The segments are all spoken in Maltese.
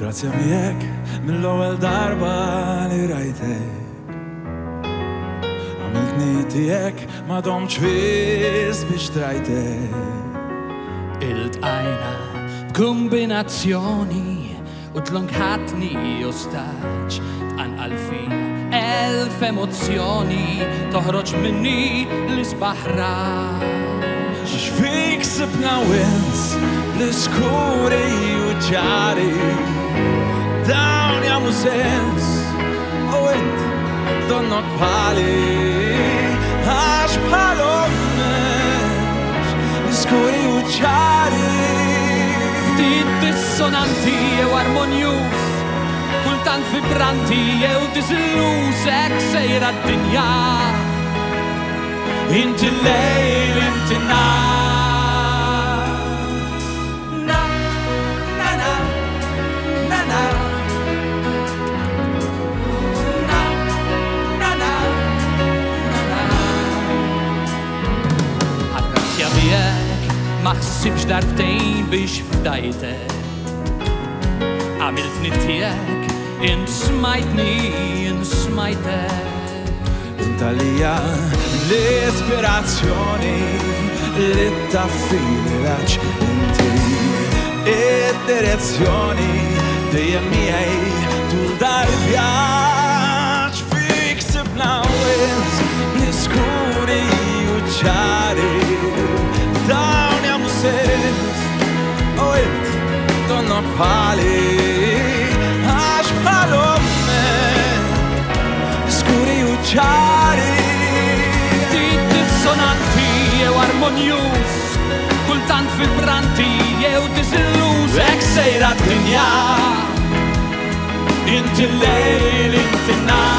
Grazie miegħek mill-ewwel darba li rajtek. Għamiltni tiegħek ma domx wisq biex trajtek. Il-tqajna b'kombinazzjoni u tlunkħatni ostaġġ tqanqal fija elf emozzjoni toħroġ minni l-isbaħra. X'fik sibna wens bl-iskuri u ċari dawn jagħmlu sens u int donnok bħali għax bħalhom l-iskuri u ċari. Ftit dissonanti jew armonjus, kultant vibranti jew disilluż, hekk sejra d-dinja. Inti l-lejl, inti n-nar. Na, na, na, na, na. Na, na, na, na, na. Għarrazzja bijek, ma ħsibx darbtejn biex fdajtek. Għamiltni tiegħek, int smajtek. Intalija l-ispirazzjoni li taffili laċ inti id-direzzjoni dejjem miegħi tul dal-vjaġġ. Fik sibna wens bl-iskuri u ċari dawn jagħmlu sens u int donnok bħali għax bħalhom skuri u ċari. Ftit dissonanti jew armonjus, kultant vibranti jew disilluż, hekk sejra d-dinja. Inti l-lejl, inti n-nar.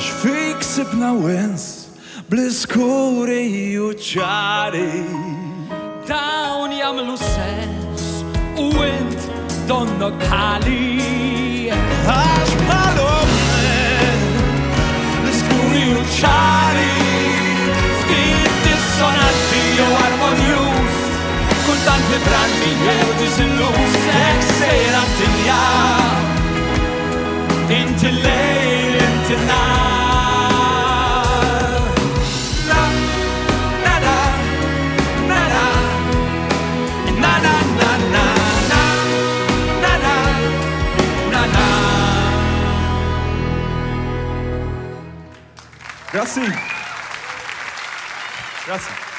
X'fik sibna wens bl-iskuri u ċari dawn jagħmlu sens u int donnok bħali għax bħalhom l-iskuri u ċari. ftit dissonanti jew armonjus, kultant vibranti jew disilluż, hekk sejra d-dinja. Inti l-lejl, inti n-nar. Grazie. Grazie.